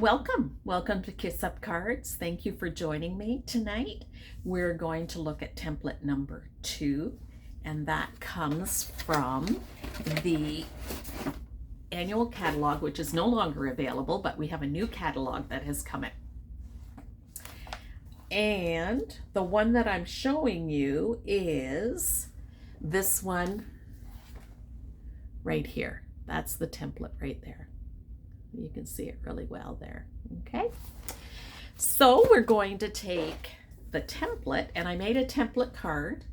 Welcome to Kiss Up Cards. Thank you for joining me tonight. We're going to look at template number 2, and that comes from the annual catalog, which is no longer available, but we have a new catalog that has come in. And the one that I'm showing you is this one right here. That's the template right there. You can see it really well there. Okay, so we're going to take the template, and I made a template card,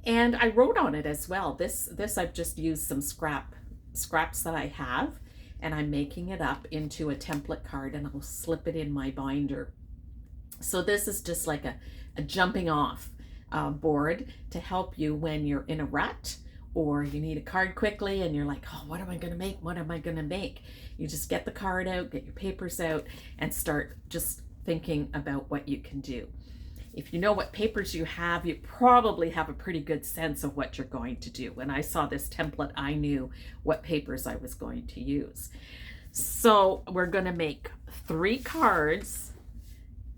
and I wrote on it as well. This I've just used some scraps that I have, and I'm making it up into a template card, and I'll slip it in my binder. So this is just like a jumping off board to help you when you're in a rut, or you need a card quickly and you're like, oh, what am I going to make? What am I going to make? You just get the card out, get your papers out, and start just thinking about what you can do. If you know what papers you have, you probably have a pretty good sense of what you're going to do. When I saw this template, I knew what papers I was going to use. So we're going to make 3 cards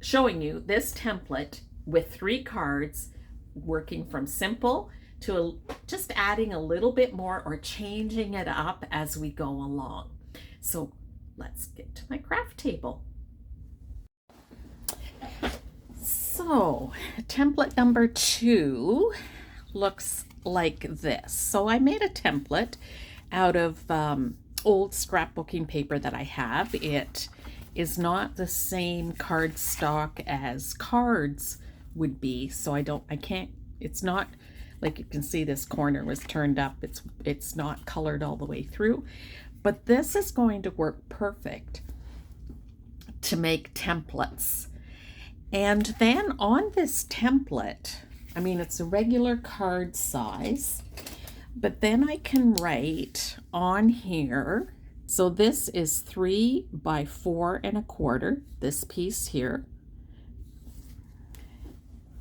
showing you this template with 3 cards, working from simple to just adding a little bit more or changing it up as we go along. So let's get to my craft table. So template number 2 looks like this. So I made a template out of old scrapbooking paper that I have. It is not the same cardstock as cards would be, so it's not, like you can see this corner was turned up. It's not colored all the way through, but this is going to work perfect to make templates. And then on this template, I mean, it's a regular card size, but then I can write on here. So this is 3 by 4 1/4, this piece here.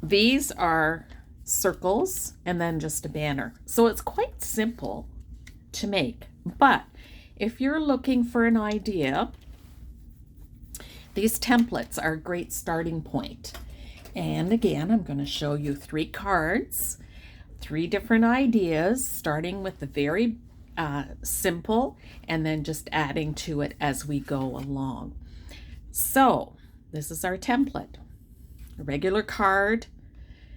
These are circles and then just a banner. So it's quite simple to make, but if you're looking for an idea, these templates are a great starting point. And again, I'm going to show you 3 cards, 3 different ideas, starting with the very simple and then just adding to it as we go along. So this is our template. A regular card,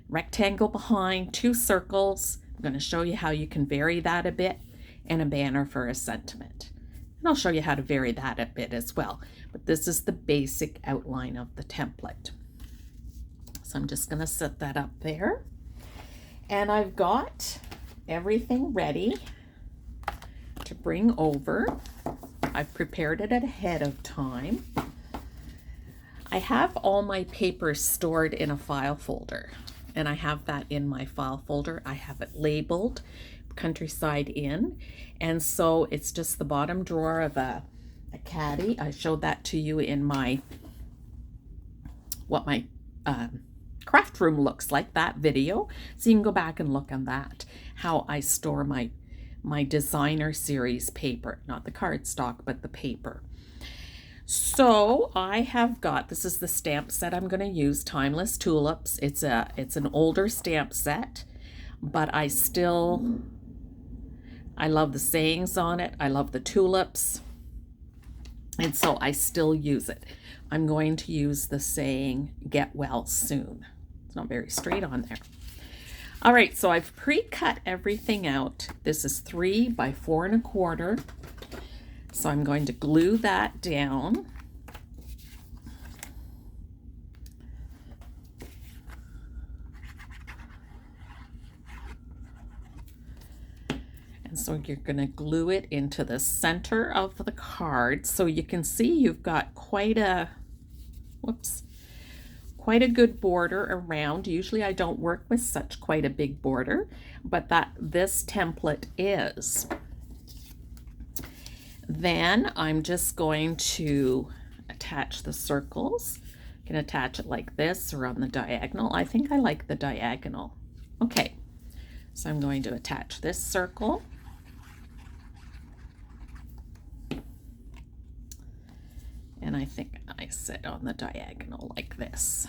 rectangle behind, 2 circles. I'm going to show you how you can vary that a bit, and a banner for a sentiment. And I'll show you how to vary that a bit as well. But this is the basic outline of the template. So I'm just going to set that up there. And I've got everything ready to bring over. I've prepared it ahead of time. I have all my papers stored in a file folder, and I have that in my file folder. I have it labeled Countryside Inn, and so it's just the bottom drawer of a caddy. I showed that to you in what my craft room looks like, that video, so you can go back and look on that, how I store my designer series paper, not the cardstock, but the paper. So I have got, this is the stamp set I'm going to use, Timeless Tulips. It's an older stamp set, but I love the sayings on it. I love the tulips, and so I still use it. I'm going to use the saying, get well soon. It's not very straight on there. All right, so I've pre-cut everything out. This is 3 by 4 1/4. So I'm going to glue that down. And so you're going to glue it into the center of the card. So you can see you've got quite a good border around. Usually I don't work with quite a big border, but this template is. Then I'm just going to attach the circles. You can attach it like this or on the diagonal. I think I like the diagonal. Okay, so I'm going to attach this circle. And I think I sit on the diagonal like this.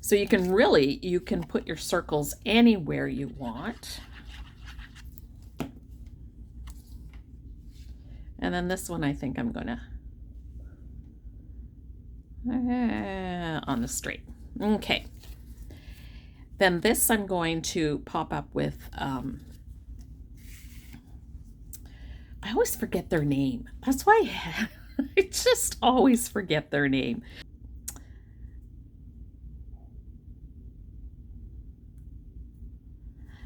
So you can put your circles anywhere you want. And then this one I think I'm gonna on the straight. Okay. Then this I'm going to pop up with, I always forget their name. That's why I just always forget their name.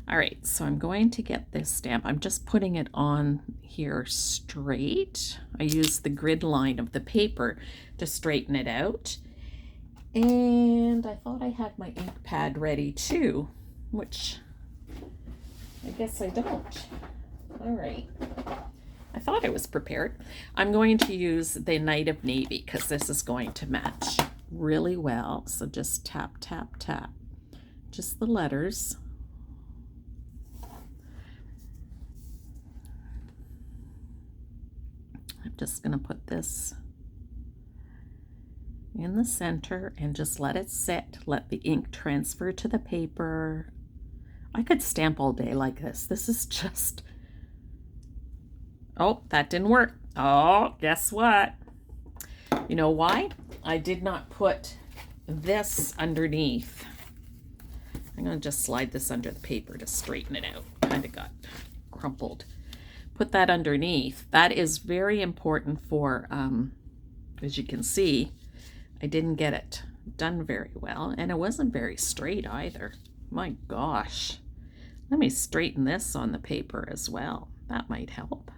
All right, so I'm going to get this stamp. I'm just putting it on here straight. I use the grid line of the paper to straighten it out. And I thought I had my ink pad ready too, which I guess I don't. All right. I thought I was prepared. I'm going to use the Night of Navy because this is going to match really well. So just tap, tap, tap. Just the letters. I'm just going to put this in the center and just let it sit. Let the ink transfer to the paper. I could stamp all day like this. This is just... Oh, that didn't work. Oh, guess what? You know why? I did not put this underneath. I'm going to just slide this under the paper to straighten it out. Kind of got crumpled. Put that underneath. That is very important for, as you can see, I didn't get it done very well, and it wasn't very straight either. My gosh. Let me straighten this on the paper as well. That might help.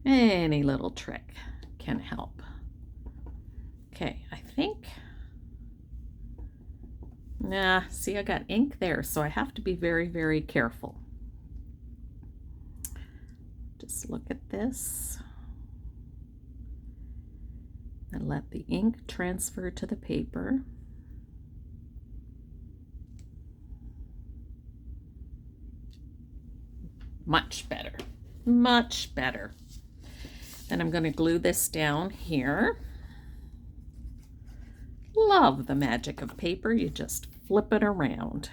Any little trick can help. Okay, I think... Nah, see, I got ink there, so I have to be very, very careful. Just look at this. And let the ink transfer to the paper. Much better. Much better. Then I'm going to glue this down here. Love the magic of paper. You just flip it around.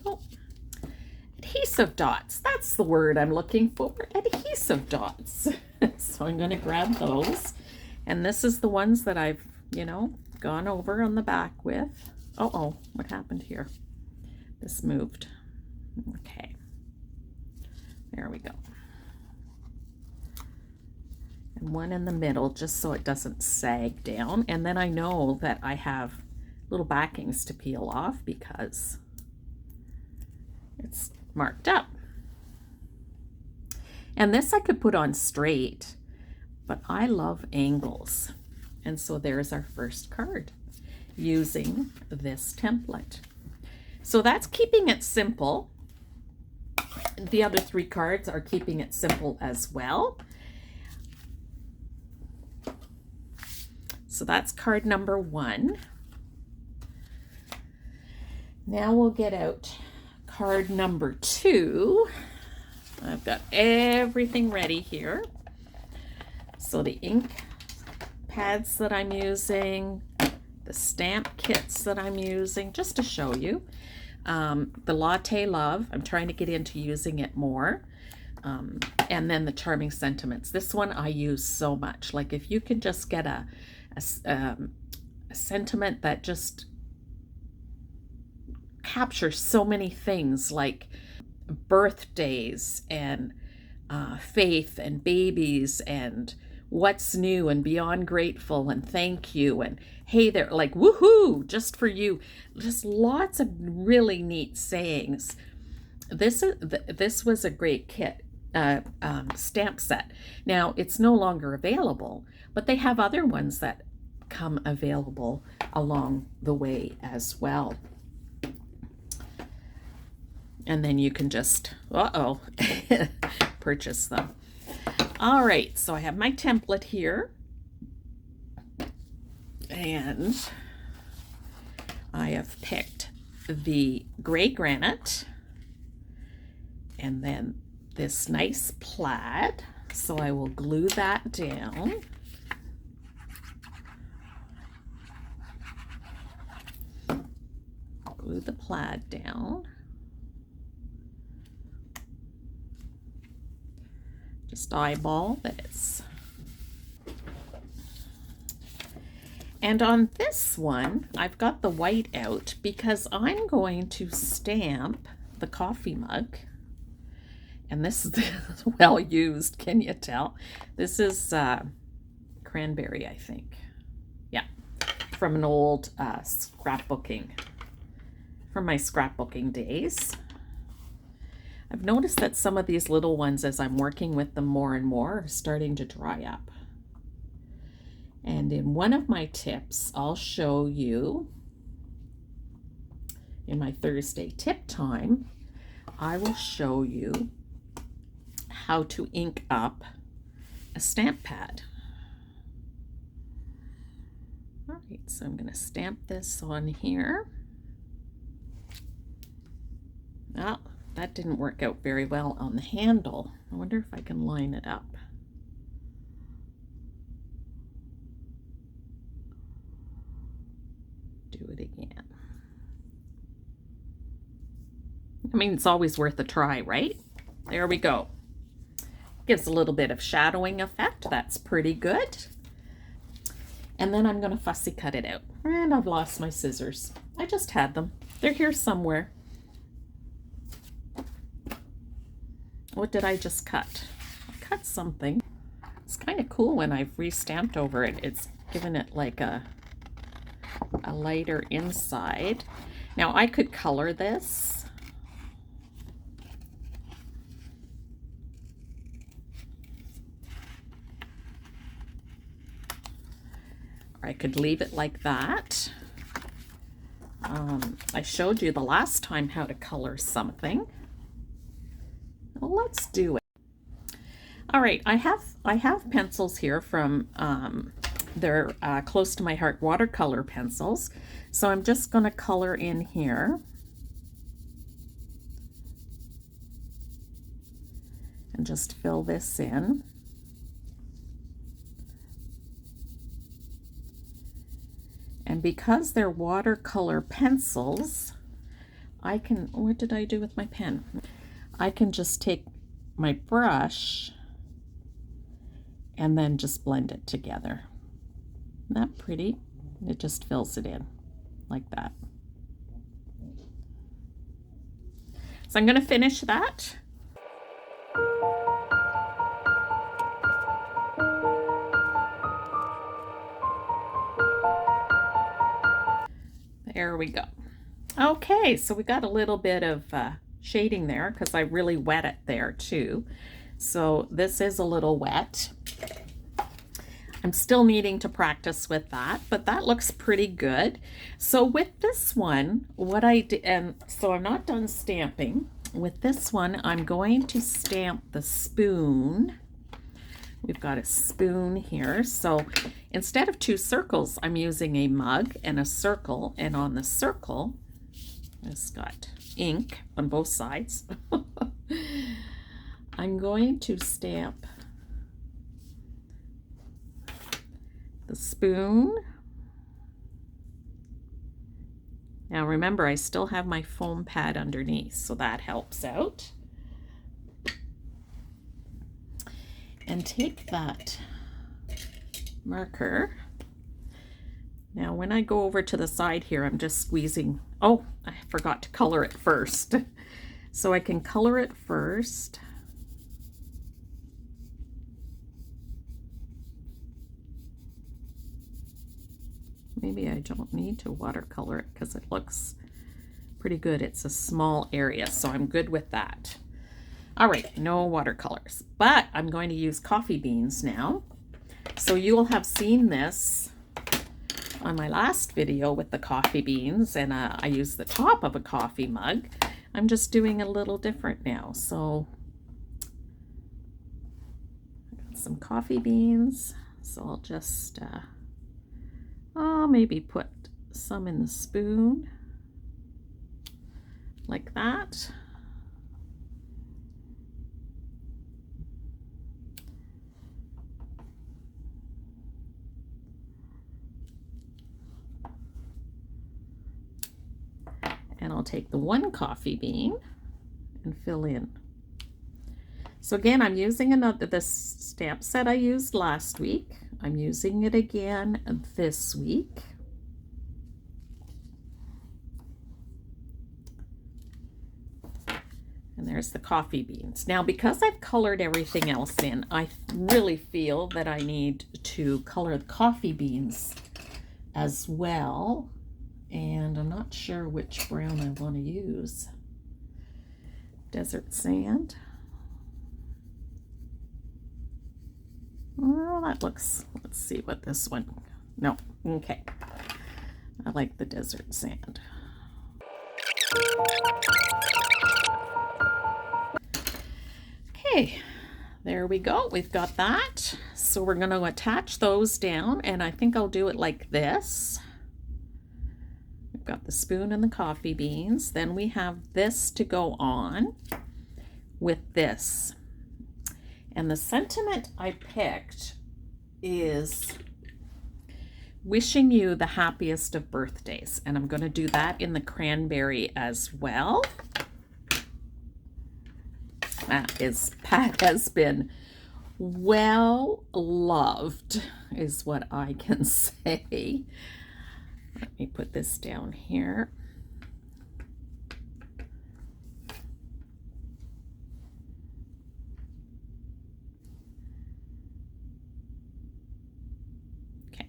Go. Adhesive dots. That's the word I'm looking for. Adhesive dots. So I'm going to grab those. And this is the ones that I've, gone over on the back with. Uh-oh, what happened here? This moved. Okay. There we go. And one in the middle, just so it doesn't sag down. And then I know that I have little backings to peel off because it's marked up. And this I could put on straight, but I love angles. And so there's our first card using this template. So that's keeping it simple. The other 3 cards are keeping it simple as well. So that's card number 1. Now we'll get out card number 2. I've got everything ready here. So the ink pads that I'm using, the stamp kits that I'm using, just to show you. The Latte Love, I'm trying to get into using it more. And then the Charming Sentiments. This one I use so much. Like if you can just get a sentiment that just captures so many things, like birthdays and faith and babies and what's new and beyond grateful and thank you and hey there, like woohoo, just for you. Just lots of really neat sayings. This was a great kit, stamp set. Now it's no longer available, but they have other ones that come available along the way as well. And then you can just, purchase them. All right, so I have my template here. And I have picked the gray granite. And then this nice plaid. So I will glue that down. Glue the plaid down. Just eyeball this. And on this one, I've got the white out because I'm going to stamp the coffee mug. And this is well used, can you tell? This is cranberry, I think. Yeah, from an old scrapbooking, from my scrapbooking days. I've noticed that some of these little ones, as I'm working with them more and more, are starting to dry up. And in one of my tips, I'll show you, in my Thursday tip time, I will show you how to ink up a stamp pad. All right, so I'm going to stamp this on here. Well, that didn't work out very well on the handle. I wonder if I can line it up. Do it again. I mean, it's always worth a try, right? There we go. Gives a little bit of shadowing effect. That's pretty good. And then I'm going to fussy cut it out. And I've lost my scissors. I just had them. They're here somewhere. What did I just cut? I cut something. It's kind of cool when I've re-stamped over it. It's given it like a lighter inside. Now I could color this. Or I could leave it like that. I showed you the last time how to color something. Well, let's do it. All right, I have pencils here from they're Close to My Heart watercolor pencils. So I'm just going to color in here. And just fill this in. And because they're watercolor pencils, I can, what did I do with my pen? I can just take my brush and then just blend it together. Isn't that pretty? It just fills it in like that. So I'm going to finish that. There we go. Okay, so we got a little bit of shading there because I really wet it there too. So this is a little wet. I'm still needing to practice with that, but that looks pretty good. So with this one, what I did, and so I'm not done stamping. With this one, I'm going to stamp the spoon. We've got a spoon here. So instead of two circles, I'm using a mug and a circle. And on the circle, it's got ink on both sides. I'm going to stamp the spoon. Now remember, I still have my foam pad underneath, so that helps out. And take that marker. Now when I go over to the side here, I'm just squeezing. Oh, I forgot to color it first. So I can color it first. Maybe I don't need to watercolor it because it looks pretty good. It's a small area, so I'm good with that. All right, no watercolors, but I'm going to use coffee beans now. So you will have seen this on my last video with the coffee beans, and I used the top of a coffee mug. I'm just doing a little different now. So I got some coffee beans, so I'll just maybe put some in the spoon like that. I'll take the one coffee bean and fill in. So again, I'm using this stamp set I used last week. I'm using it again this week. And there's the coffee beans. Now, because I've colored everything else in, I really feel that I need to color the coffee beans as well. And I'm not sure which brown I want to use. Desert sand. Well, that looks, let's see what this one, no, okay. I like the desert sand. Okay, there we go. We've got that. So we're going to attach those down, and I think I'll do it like this. We've got the spoon and the coffee beans. Then we have this to go on with this. And the sentiment I picked is wishing you the happiest of birthdays. And I'm going to do that in the cranberry as well. That has been well loved, is what I can say. Let me put this down here. Okay.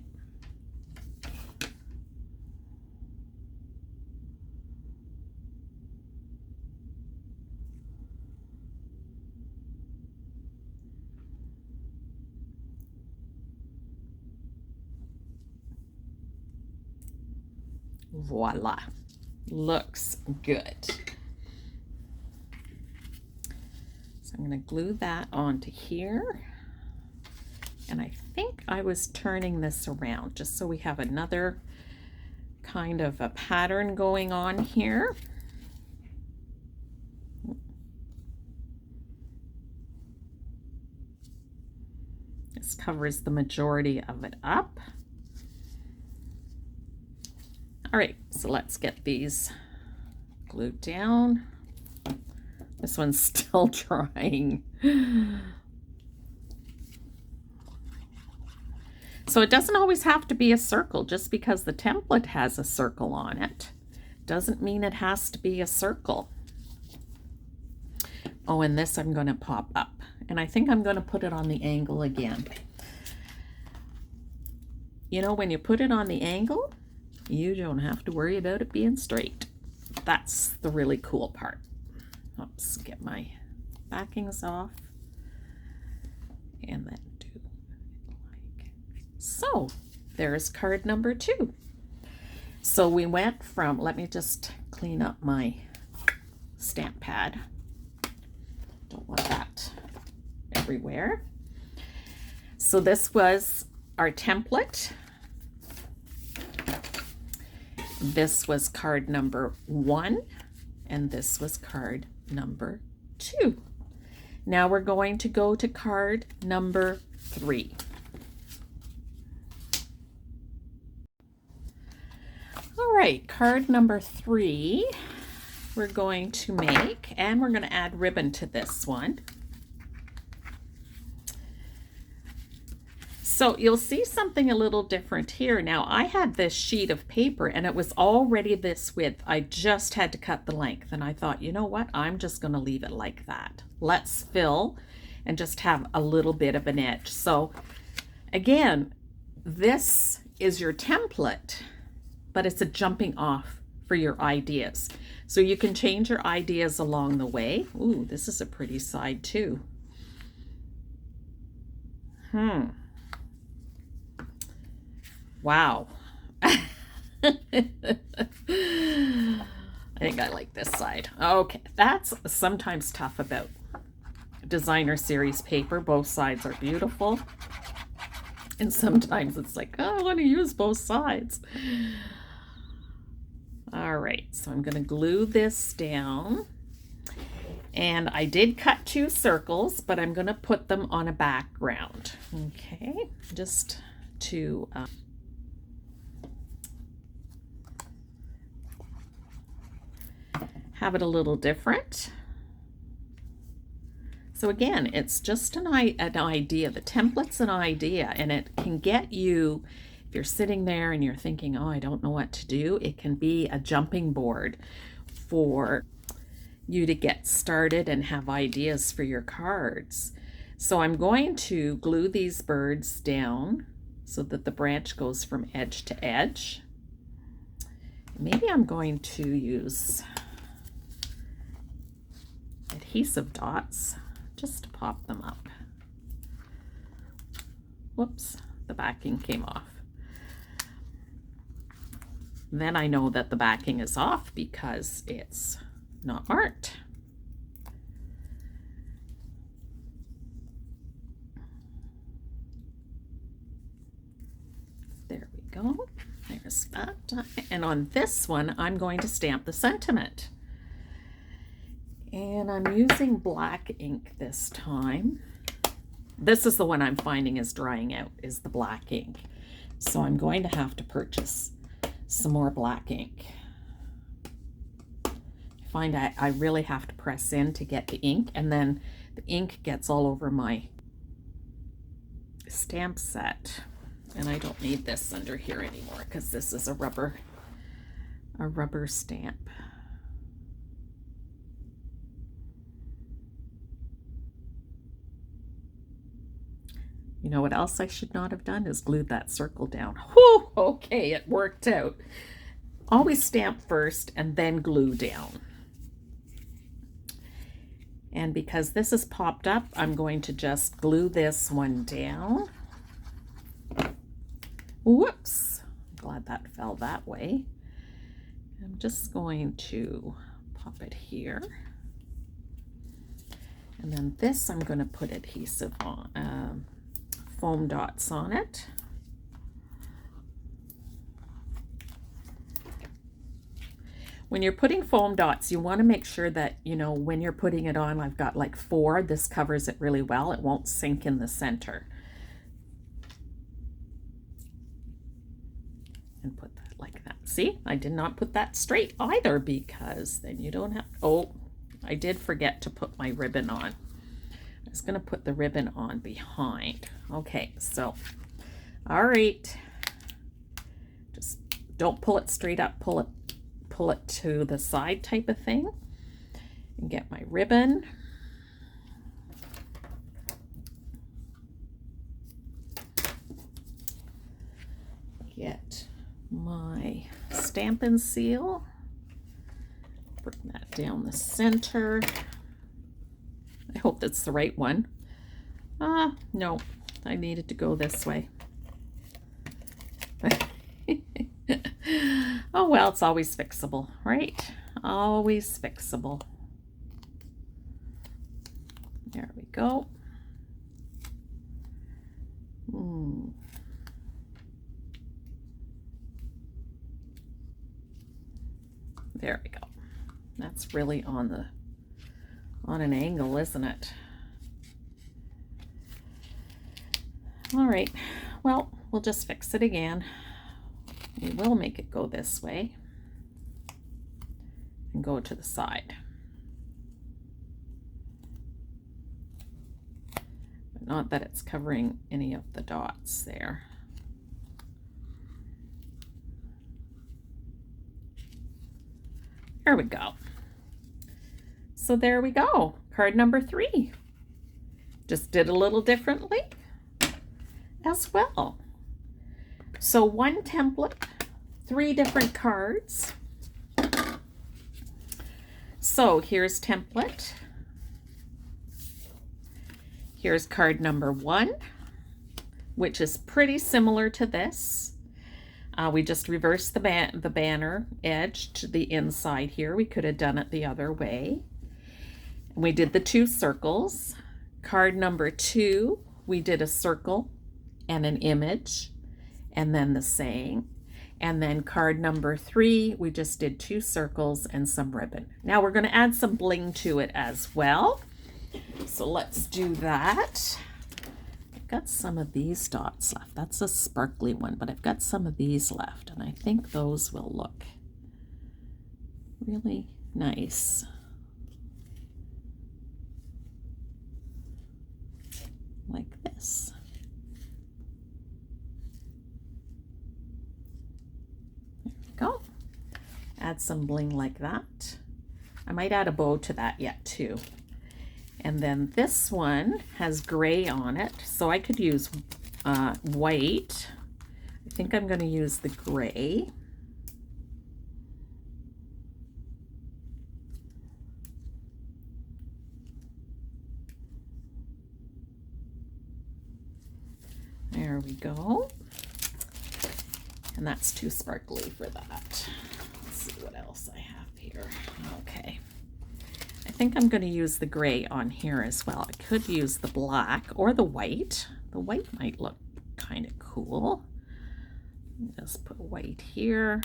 Voila, looks good. So I'm going to glue that onto here. And I think I was turning this around just so we have another kind of a pattern going on here. This covers the majority of it up. All right, so let's get these glued down. This one's still drying. So it doesn't always have to be a circle. Just because the template has a circle on it doesn't mean it has to be a circle. Oh, and this I'm going to pop up. And I think I'm going to put it on the angle again. You know, when you put it on the angle, you don't have to worry about it being straight. That's the really cool part. Oops, get my backings off. And then do like so. There's card number 2. So we went from, let me just clean up my stamp pad. Don't want that everywhere. So this was our template. This was card number 1, and this was card number 2. Now we're going to go to card number 3. All right, card number 3 we're going to make, and we're going to add ribbon to this one. So you'll see something a little different here. Now I had this sheet of paper and it was already this width. I just had to cut the length, and I thought, you know what? I'm just going to leave it like that. Let's fill and just have a little bit of an edge. So again, this is your template, but it's a jumping off for your ideas. So you can change your ideas along the way. Ooh, this is a pretty side too. Wow. I think I like this side. Okay, that's sometimes tough about designer series paper. Both sides are beautiful. And sometimes it's like, oh, I want to use both sides. All right, so I'm going to glue this down. And I did cut 2 circles, but I'm going to put them on a background. Okay, just to... have it a little different. So again, it's just an idea. The template's an idea, and it can get you, if you're sitting there and you're thinking, oh, I don't know what to do, it can be a jumping board for you to get started and have ideas for your cards. So I'm going to glue these birds down so that the branch goes from edge to edge. Maybe I'm going to use adhesive dots just to pop them up. Whoops, the backing came off. Then I know that the backing is off because it's not marked. There we go. There's that. And on this one, I'm going to stamp the sentiment. And I'm using black ink this time. This is the one I'm finding is drying out, is the black ink. So I'm going to have to purchase some more black ink. I find I really have to press in to get the ink, and then the ink gets all over my stamp set. And I don't need this under here anymore because this is a rubber stamp. You know what else I should not have done is glued that circle down. Whew, okay, it worked out. Always stamp first and then glue down. And because this is popped up, I'm going to just glue this one down. Whoops, I'm glad that fell that way. I'm just going to pop it here. And then this I'm going to put adhesive on, foam dots on it. When you're putting foam dots, you want to make sure that, you know, when you're putting it on, I've got like 4. This covers it really well. It won't sink in the center. And put that like that. See, I did not put that straight either because then you don't have, oh, I did forget to put my ribbon on. I was going to put the ribbon on behind. Okay, so, all right. Just don't pull it straight up, pull it to the side type of thing. And get my ribbon. Get my Stampin' seal. Bring that down the center. I hope that's the right one. No, I needed to go this way. Oh well, it's always fixable, right? Always fixable. There we go. There we go. That's really on an angle, isn't it? All right, well, we'll just fix it again. We will make it go this way and go to the side. But not that it's covering any of the dots there. There we go. So there we go. Card number 3. Just did a little differently as well. So 1 template, 3 different cards. So here's template. Here's card number 1, which is pretty similar to this. We just reversed the banner edge to the inside here. We could have done it the other way. We did the 2 circles. Card number 2, we did a circle and an image, and then the saying. And then card number 3, we just did 2 circles and some ribbon. Now we're going to add some bling to it as well. So let's do that. I've got some of these dots left. That's a sparkly one, but I've got some of these left, and I think those will look really, nice. Like this. There we go. Add some bling like that. I might add a bow to that yet too. And then this one has gray on it, so I could use white. I think I'm going to use the gray. There we go. And that's too sparkly for that. Let's see what else I have here. Okay. I think I'm going to use the gray on here as well. I could use the black or the white. The white might look kind of cool. Just put white here.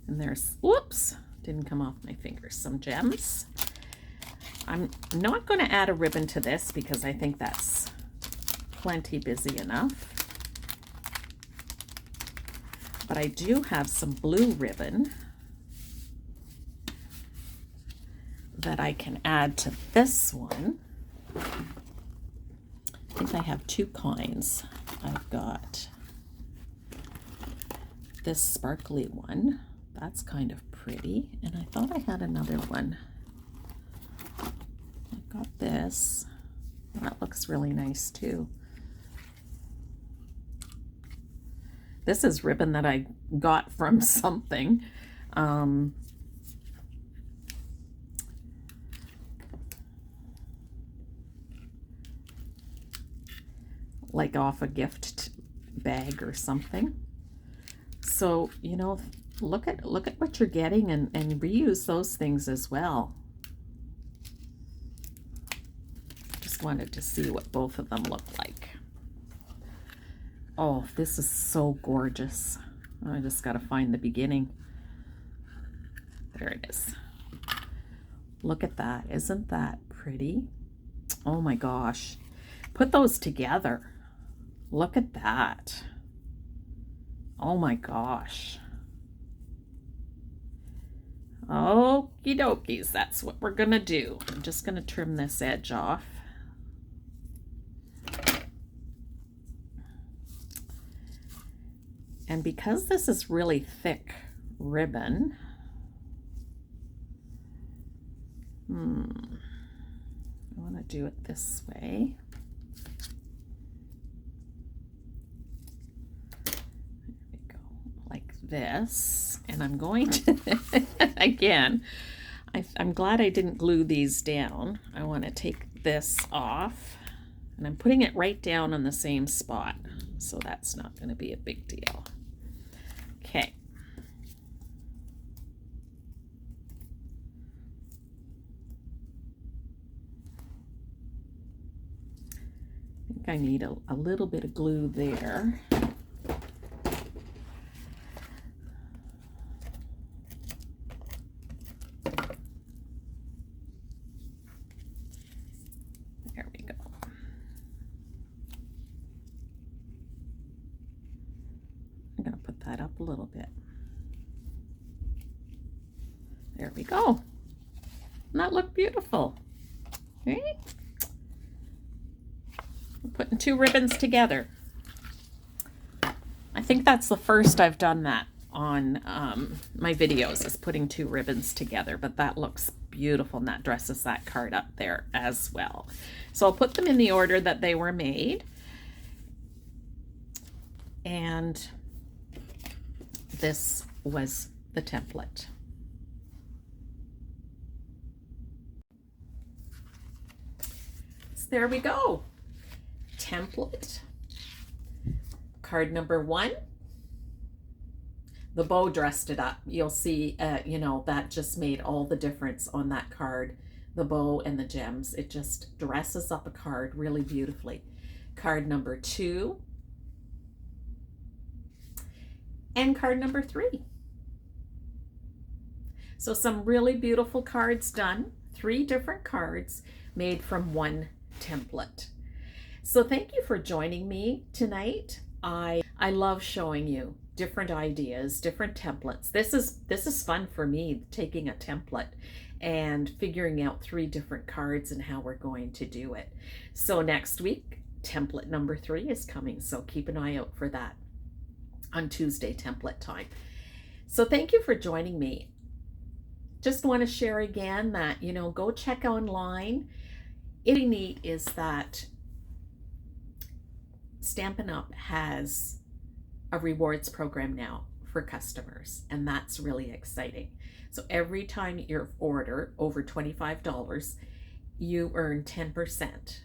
And there's, whoops, didn't come off my fingers, some gems. I'm not going to add a ribbon to this because I think that's plenty busy enough. But I do have some blue ribbon that I can add to this one. I think I have two kinds. I've got this sparkly one. That's kind of pretty. And I thought I had another one. I've got this. That looks really nice too. This is ribbon that I got from something. Like off a gift bag or something. So, you know, look at what you're getting and reuse those things as well. Just wanted to see what both of them look like. Oh, this is so gorgeous. I just got to find the beginning. There it is. Look at that. Isn't that pretty? Oh my gosh. Put those together. Look at that. Oh my gosh. Okie dokies, that's what we're gonna do. I'm just gonna trim this edge off. And because this is really thick ribbon, I want to do it this way. This, and I'm going to again, I'm glad I didn't glue these down. I want to take this off, and I'm putting it right down on the same spot, so that's not going to be a big deal. Okay. I think I need a little bit of glue there. That up a little bit. There we go. Doesn't that look beautiful? Okay. We're putting two ribbons together. I think that's the first I've done that on my videos, is putting two ribbons together, but that looks beautiful, and that dresses that card up there as well. So I'll put them in the order that they were made. And this was the template. So there we go. Template. Card number 1. The bow dressed it up. You'll see, you know, that just made all the difference on that card. The bow and the gems. It just dresses up a card really beautifully. Card number 2. And card number 3. So some really beautiful cards done. 3 different cards made from one template. So thank you for joining me tonight. I love showing you different ideas, different templates. This is fun for me, taking a template and figuring out 3 different cards and how we're going to do it. So next week, template number 3 is coming, so keep an eye out for that on Tuesday, template time. So thank you for joining me. Just want to share again that, you know, go check online. It's neat is that Stampin' Up! Has a rewards program now for customers, and that's really exciting. So every time you order over $25, you earn 10%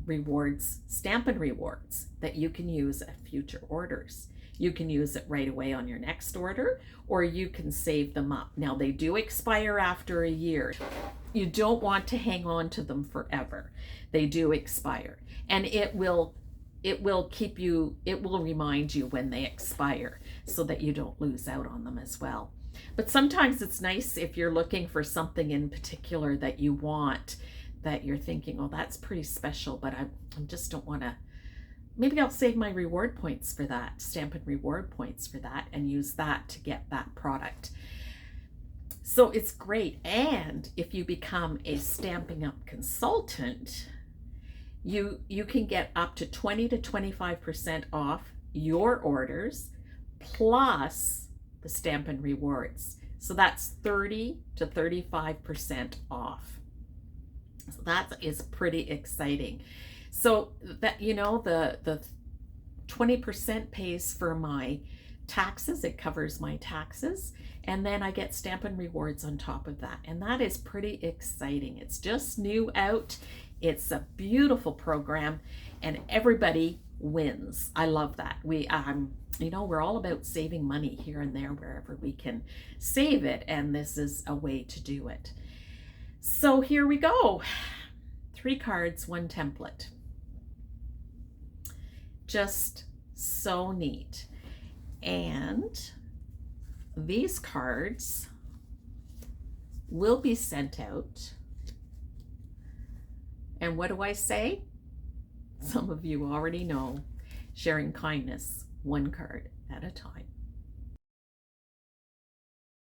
rewards, Stampin' rewards, that you can use at future orders. You can use it right away on your next order, or you can save them up. Now they do expire after a year. You don't want to hang on to them forever. They do expire, and it will keep you, it will remind you when they expire so that you don't lose out on them as well. But sometimes it's nice if you're looking for something in particular that you want, that you're thinking, oh, that's pretty special, but I just don't want to, maybe I'll save my reward points for that, Stampin' reward points for that, and use that to get that product. So it's great. And if you become a Stampin' Up! Consultant, you can get up to 20 to 25% off your orders plus the Stampin' rewards. So that's 30 to 35% off. So that is pretty exciting. So that, you know, the 20% pays for my taxes. It covers my taxes. And then I get Stampin' rewards on top of that. And that is pretty exciting. It's just new out. It's a beautiful program and everybody wins. I love that. You know, we're all about saving money here and there wherever we can save it, and this is a way to do it. So here we go. 3 cards, 1 template. Just so neat. And these cards will be sent out. And what do I say? Some of you already know, sharing kindness, 1 card at a time.